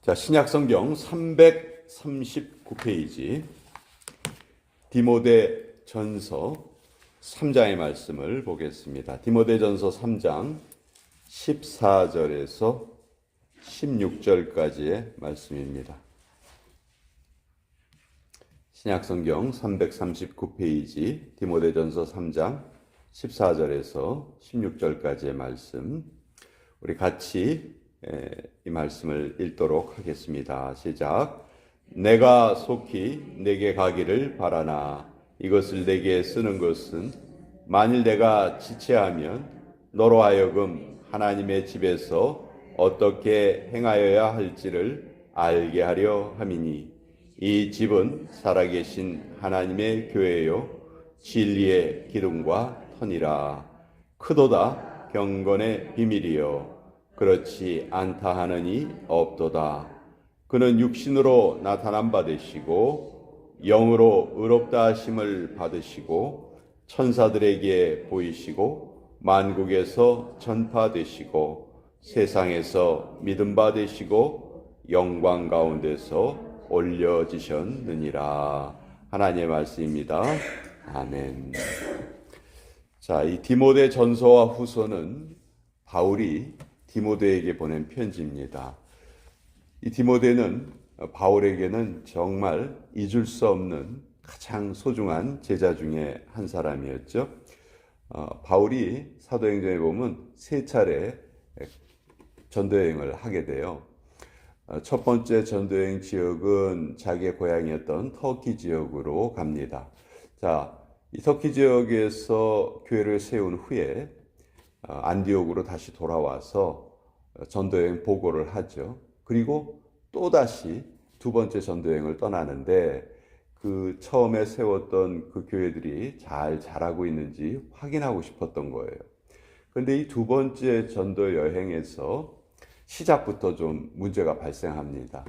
자, 신약성경 339페이지 디모데전서 3장의 말씀을 보겠습니다. 디모데전서 3장 14절에서 16절까지의 말씀입니다. 신약성경 339페이지 디모데전서 3장 14절에서 16절까지의 말씀, 우리 같이 이 말씀을 읽도록 하겠습니다. 시작. 내가 속히 내게 가기를 바라나 이것을 내게 쓰는 것은 만일 내가 지체하면 너로 하여금 하나님의 집에서 어떻게 행하여야 할지를 알게 하려 함이니 이 집은 살아계신 하나님의 교회요 진리의 기둥과 터니라. 크도다 경건의 비밀이요 그렇지 않다 하느니 없도다. 그는 육신으로 나타남 받으시고 영으로 의롭다 하심을 받으시고 천사들에게 보이시고 만국에서 전파되시고 세상에서 믿음 받으시고 영광 가운데서 올려지셨느니라. 하나님의 말씀입니다. 아멘. 자, 이 디모데 전서와 후서는 바울이 디모데에게 보낸 편지입니다. 이 디모데는 바울에게는 정말 잊을 수 없는 가장 소중한 제자 중에 한 사람이었죠. 바울이 사도행전에 보면 세 차례 전도여행을 하게 돼요. 첫 번째 전도여행 지역은 자기의 고향이었던 터키 지역으로 갑니다. 자, 이 터키 지역에서 교회를 세운 후에 안디옥으로 다시 돌아와서 전도여행 보고를 하죠. 그리고 또다시 두 번째 전도여행을 떠나는데 그 처음에 세웠던 그 교회들이 잘 자라고 있는지 확인하고 싶었던 거예요. 그런데 이 두 번째 전도여행에서 시작부터 좀 문제가 발생합니다.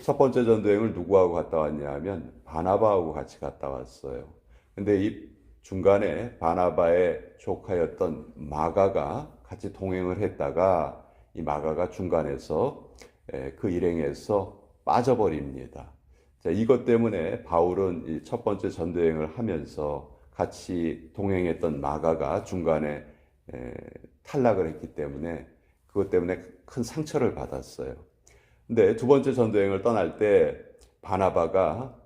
첫 번째 전도여행을 누구하고 갔다 왔냐 하면 바나바하고 같이 갔다 왔어요. 근데 이 중간에 바나바의 조카였던 마가가 같이 동행을 했다가 이 마가가 중간에서 그 일행에서 빠져버립니다. 자, 이것 때문에 바울은 이 첫 번째 전도여행을 하면서 같이 동행했던 마가가 중간에 탈락을 했기 때문에 그것 때문에 큰 상처를 받았어요. 근데 두 번째 전도여행을 떠날 때 바나바가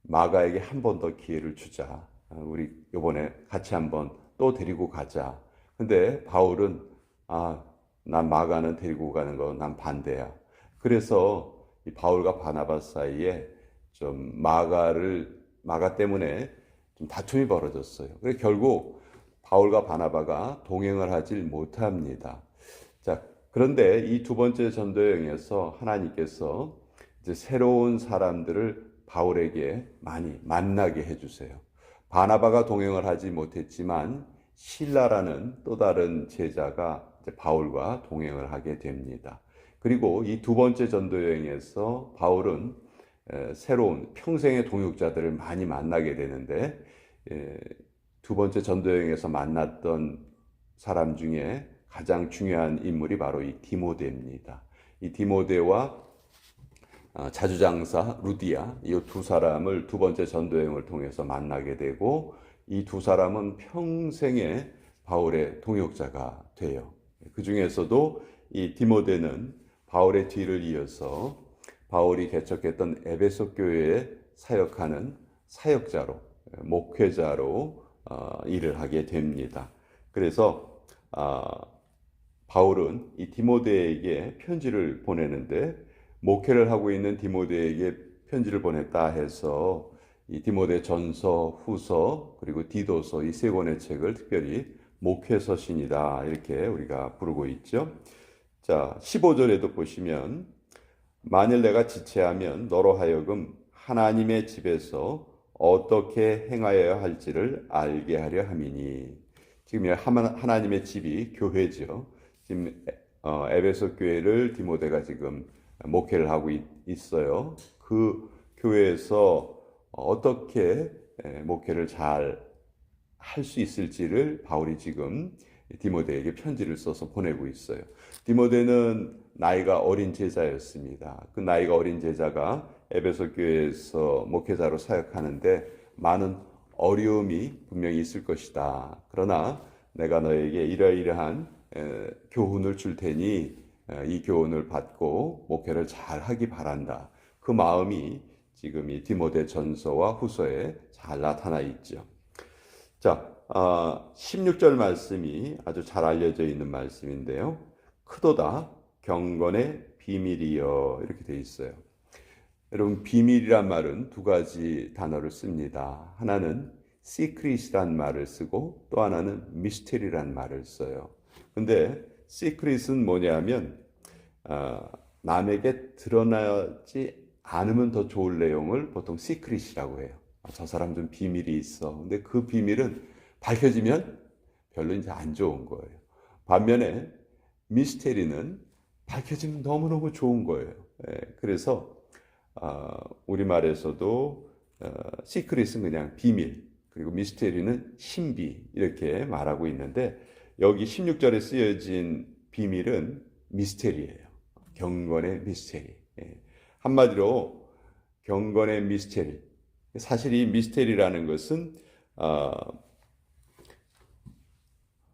마가에게 한 번 더 기회를 주자. 우리 이번에 같이 한번 또 데리고 가자. 근데 바울은 난 마가는 데리고 가는 거 난 반대야. 그래서 이 바울과 바나바 사이에 좀 마가 때문에 좀 다툼이 벌어졌어요. 그래서 결국 바울과 바나바가 동행을 하질 못합니다. 자, 그런데 이 두 번째 전도여행에서 하나님께서 이제 새로운 사람들을 바울에게 많이 만나게 해주세요. 바나바가 동행을 하지 못했지만 실라라는 또 다른 제자가 이제 바울과 동행을 하게 됩니다. 그리고 이 두 번째 전도여행에서 바울은 새로운 평생의 동역자들을 많이 만나게 되는데 두 번째 전도여행에서 만났던 사람 중에 가장 중요한 인물이 바로 이 디모데입니다. 이 디모데와 자주장사 루디아, 이 두 사람을 두 번째 전도여행을 통해서 만나게 되고 이 두 사람은 평생의 바울의 동역자가 돼요. 그 중에서도 이 디모데는 바울의 뒤를 이어서 바울이 개척했던 에베소 교회에 사역하는 사역자로, 목회자로 일을 하게 됩니다. 그래서 바울은 이 디모데에게 편지를 보내는데 목회를 하고 있는 디모데에게 편지를 보냈다 해서 이 디모데 전서, 후서, 그리고 디도서 이 세 권의 책을 특별히 목회서신이다 이렇게 우리가 부르고 있죠. 자, 15절에도 보시면 만일 내가 지체하면 너로 하여금 하나님의 집에서 어떻게 행하여야 할지를 알게 하려 함이니. 지금 하나님의 집이 교회죠. 지금 에베소 교회를 디모데가 지금 목회를 하고 있어요. 그 교회에서 어떻게 목회를 잘 할 수 있을지를 바울이 지금 디모데에게 편지를 써서 보내고 있어요. 디모데는 나이가 어린 제자였습니다. 그 나이가 어린 제자가 에베소 교회에서 목회자로 사역하는데 많은 어려움이 분명히 있을 것이다. 그러나 내가 너에게 이러이러한 교훈을 줄 테니 이 교훈을 받고 목회를 잘 하기 바란다. 그 마음이 지금 이 디모데 전서와 후서에 잘 나타나 있죠. 자, 16절 말씀이 아주 잘 알려져 있는 말씀인데요. 크도다 경건의 비밀이여 이렇게 되어 있어요. 여러분, 비밀이란 말은 두 가지 단어를 씁니다. 하나는 secret이란 말을 쓰고 또 하나는 mystery란 말을 써요. 근데 secret은 뭐냐면 남에게 드러나지 않으면 더 좋을 내용을 보통 secret이라고 해요. 저 사람 좀 비밀이 있어. 근데 그 비밀은 밝혀지면 별로 이제 안 좋은 거예요. 반면에 미스테리는 밝혀지면 너무너무 좋은 거예요. 그래서 우리말에서도 시크릿은 그냥 비밀, 그리고 미스테리는 신비 이렇게 말하고 있는데 여기 16절에 쓰여진 비밀은 미스테리예요. 경건의 미스테리. 한마디로 경건의 미스테리. 사실 이 미스테리라는 것은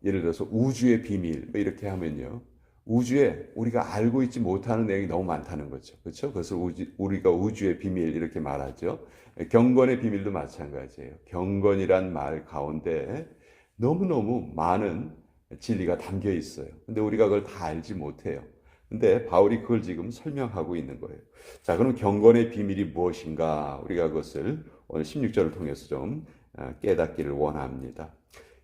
예를 들어서 우주의 비밀 이렇게 하면요. 우주에 우리가 알고 있지 못하는 내용이 너무 많다는 거죠. 그렇죠? 그래서 우리가 우주의 비밀 이렇게 말하죠. 경건의 비밀도 마찬가지예요. 경건이란 말 가운데 너무너무 많은 진리가 담겨 있어요. 근데 우리가 그걸 다 알지 못해요. 근데 바울이 그걸 지금 설명하고 있는 거예요. 자, 그럼 경건의 비밀이 무엇인가? 우리가 그것을 오늘 16절을 통해서 좀 깨닫기를 원합니다.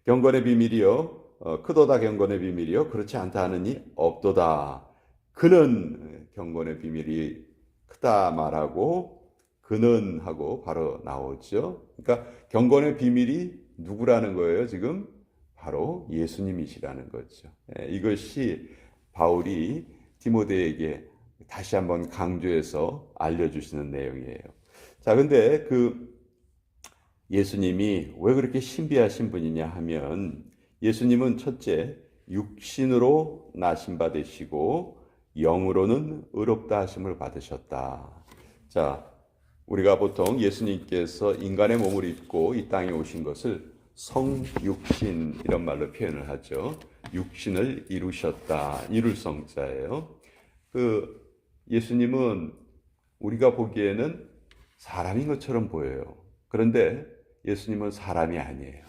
경건의 비밀이요. 크도다 경건의 비밀이요 그렇지 않다 하느니 없도다. 그는 경건의 비밀이 크다 말하고 그는 하고 바로 나오죠. 그러니까 경건의 비밀이 누구라는 거예요? 지금 바로 예수님이시라는 거죠. 이것이 바울이 디모데에게 다시 한번 강조해서 알려주시는 내용이에요. 자, 근데 그 예수님이 왜 그렇게 신비하신 분이냐 하면 예수님은 첫째 육신으로 나신 바 되시고 영으로는 의롭다 하심을 받으셨다. 자, 우리가 보통 예수님께서 인간의 몸을 입고 이 땅에 오신 것을 성육신 이런 말로 표현을 하죠. 육신을 이루셨다. 이룰 성자예요. 그 예수님은 우리가 보기에는 사람인 것처럼 보여요. 그런데 예수님은 사람이 아니에요.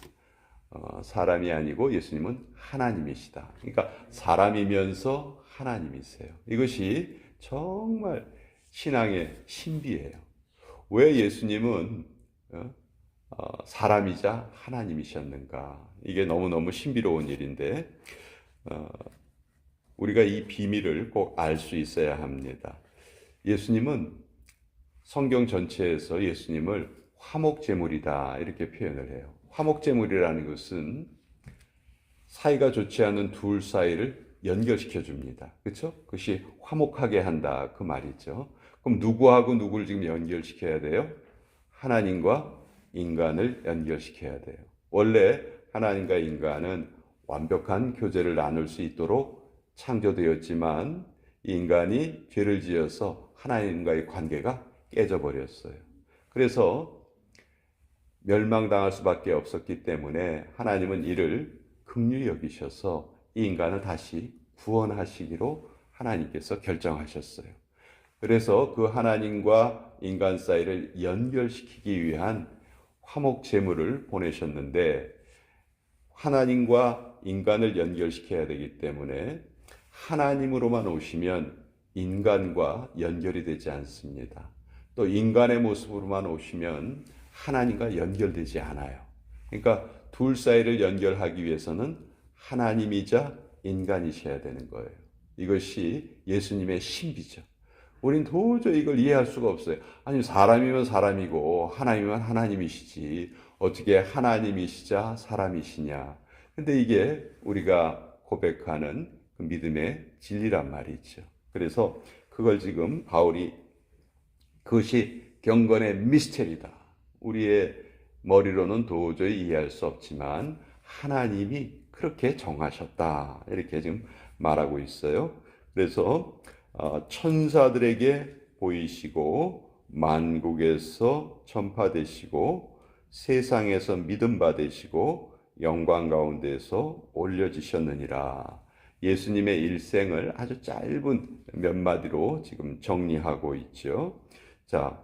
사람이 아니고 예수님은 하나님이시다. 그러니까 사람이면서 하나님이세요. 이것이 정말 신앙의 신비예요. 왜 예수님은 사람이자 하나님이셨는가? 이게 너무너무 신비로운 일인데 우리가 이 비밀을 꼭 알 수 있어야 합니다. 예수님은 성경 전체에서 예수님을 화목제물이다 이렇게 표현을 해요. 화목제물이라는 것은 사이가 좋지 않은 둘 사이를 연결시켜 줍니다. 그렇죠? 그것이 화목하게 한다 그 말이죠. 그럼 누구하고 누구를 지금 연결시켜야 돼요? 하나님과 인간을 연결시켜야 돼요. 원래 하나님과 인간은 완벽한 교제를 나눌 수 있도록 창조되었지만 인간이 죄를 지어서 하나님과의 관계가 깨져버렸어요. 그래서 멸망당할 수밖에 없었기 때문에 하나님은 이를 긍휼히 여기셔서 이 인간을 다시 구원하시기로 하나님께서 결정하셨어요. 그래서 그 하나님과 인간 사이를 연결시키기 위한 화목제물을 보내셨는데 하나님과 인간을 연결시켜야 되기 때문에 하나님으로만 오시면 인간과 연결이 되지 않습니다. 또 인간의 모습으로만 오시면 하나님과 연결되지 않아요. 그러니까 둘 사이를 연결하기 위해서는 하나님이자 인간이셔야 되는 거예요. 이것이 예수님의 신비죠. 우린 도저히 이걸 이해할 수가 없어요. 아니 사람이면 사람이고 하나님이면 하나님이시지 어떻게 하나님이시자 사람이시냐. 근데 이게 우리가 고백하는 그 믿음의 진리란 말이죠. 그래서 그걸 지금 바울이 그것이 경건의 미스테리다. 우리의 머리로는 도저히 이해할 수 없지만 하나님이 그렇게 정하셨다. 이렇게 지금 말하고 있어요. 그래서 천사들에게 보이시고 만국에서 전파되시고 세상에서 믿음 받으시고 영광 가운데서 올려지셨느니라. 예수님의 일생을 아주 짧은 몇 마디로 지금 정리하고 있죠. 자,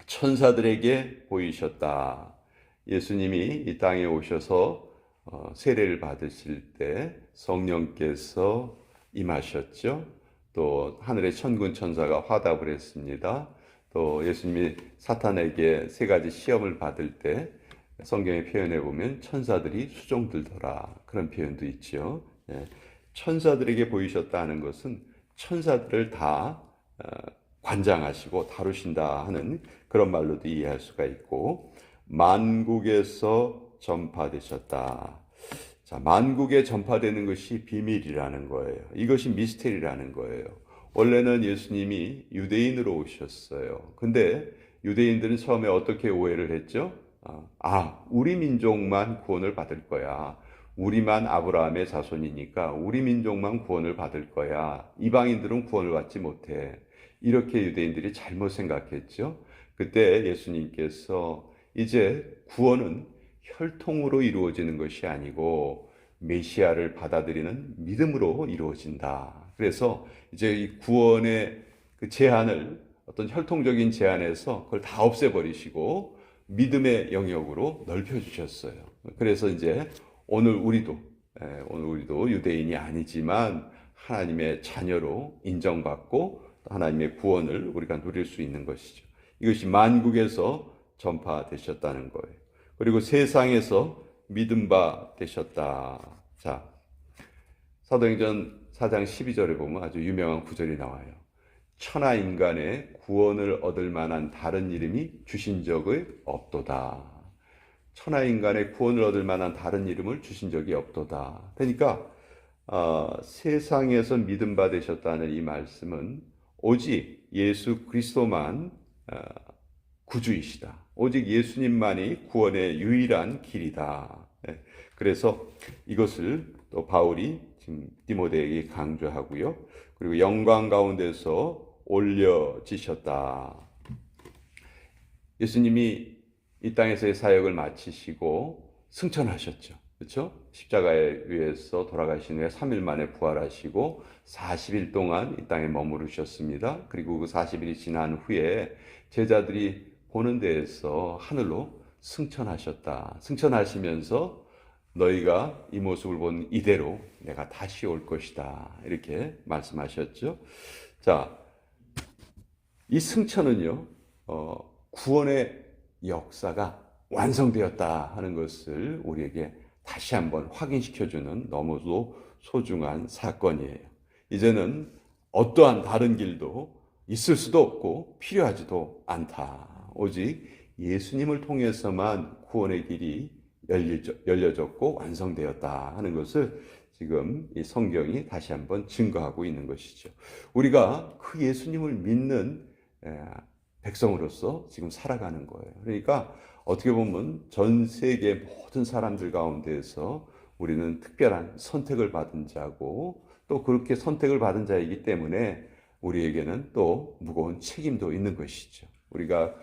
천사들에게 보이셨다. 예수님이 이 땅에 오셔서 세례를 받으실 때 성령께서 임하셨죠. 또 하늘의 천군 천사가 화답을 했습니다. 또 예수님이 사탄에게 세 가지 시험을 받을 때 성경에 표현해 보면 천사들이 수종들더라, 그런 표현도 있죠. 예. 천사들에게 보이셨다는 것은 천사들을 다 관장하시고 다루신다 하는 그런 말로도 이해할 수가 있고, 만국에서 전파되셨다. 자, 만국에 전파되는 것이 비밀이라는 거예요. 이것이 미스테리라는 거예요. 원래는 예수님이 유대인으로 오셨어요. 근데 유대인들은 처음에 어떻게 오해를 했죠? 우리 민족만 구원을 받을 거야. 우리만 아브라함의 자손이니까 우리 민족만 구원을 받을 거야. 이방인들은 구원을 받지 못해. 이렇게 유대인들이 잘못 생각했죠. 그때 예수님께서 이제 구원은 혈통으로 이루어지는 것이 아니고 메시아를 받아들이는 믿음으로 이루어진다. 그래서 이제 이 구원의 그 제한을, 어떤 혈통적인 제한에서 그걸 다 없애버리시고 믿음의 영역으로 넓혀주셨어요. 그래서 이제 오늘 우리도 유대인이 아니지만 하나님의 자녀로 인정받고 하나님의 구원을 우리가 누릴 수 있는 것이죠. 이것이 만국에서 전파되셨다는 거예요. 그리고 세상에서 믿음 바 되셨다. 자, 사도행전 4장 12절에 보면 아주 유명한 구절이 나와요. 천하 인간의 구원을 얻을 만한 다른 이름이 주신 적이 없도다. 천하 인간의 구원을 얻을 만한 다른 이름을 주신 적이 없도다. 그러니까 세상에서 믿음 받으셨다는 이 말씀은 오직 예수 그리스도만 구주이시다. 오직 예수님만이 구원의 유일한 길이다. 그래서 이것을 또 바울이 지금 디모데에게 강조하고요. 그리고 영광 가운데서 올려지셨다. 예수님이 이 땅에서의 사역을 마치시고 승천하셨죠. 그렇죠? 십자가에 의해서 돌아가신 후에 3일 만에 부활하시고 40일 동안 이 땅에 머무르셨습니다. 그리고 그 40일이 지난 후에 제자들이 보는 데에서 하늘로 승천하셨다. 승천하시면서 너희가 이 모습을 본 이대로 내가 다시 올 것이다. 이렇게 말씀하셨죠. 자, 이 승천은요, 구원의 역사가 완성되었다 하는 것을 우리에게 다시 한번 확인시켜주는 너무도 소중한 사건이에요. 이제는 어떠한 다른 길도 있을 수도 없고 필요하지도 않다. 오직 예수님을 통해서만 구원의 길이 열려졌고 완성되었다 하는 것을 지금 이 성경이 다시 한번 증거하고 있는 것이죠. 우리가 그 예수님을 믿는 백성으로서 지금 살아가는 거예요. 그러니까 어떻게 보면 전 세계 모든 사람들 가운데에서 우리는 특별한 선택을 받은 자고, 또 그렇게 선택을 받은 자이기 때문에 우리에게는 또 무거운 책임도 있는 것이죠. 우리가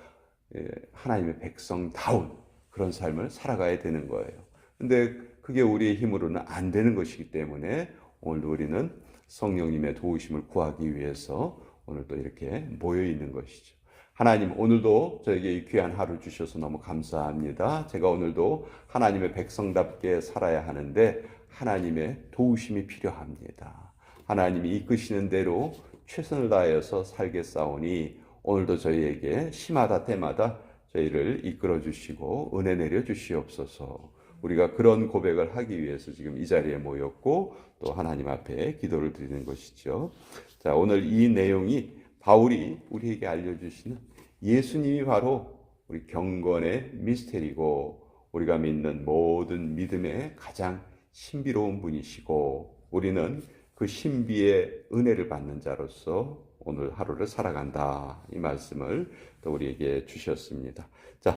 하나님의 백성다운 그런 삶을 살아가야 되는 거예요. 근데 그게 우리의 힘으로는 안 되는 것이기 때문에 오늘도 우리는 성령님의 도우심을 구하기 위해서 오늘 또 이렇게 모여 있는 것이죠. 하나님, 오늘도 저에게 이 귀한 하루 주셔서 너무 감사합니다. 제가 오늘도 하나님의 백성답게 살아야 하는데 하나님의 도우심이 필요합니다. 하나님이 이끄시는 대로 최선을 다하여서 살겠사오니 오늘도 저희에게 시마다 때마다 저희를 이끌어 주시고 은혜 내려 주시옵소서. 우리가 그런 고백을 하기 위해서 지금 이 자리에 모였고 또 하나님 앞에 기도를 드리는 것이죠. 자, 오늘 이 내용이 바울이 우리에게 알려주시는 예수님이 바로 우리 경건의 미스테리고 우리가 믿는 모든 믿음의 가장 신비로운 분이시고 우리는 그 신비의 은혜를 받는 자로서 오늘 하루를 살아간다. 이 말씀을 또 우리에게 주셨습니다. 자,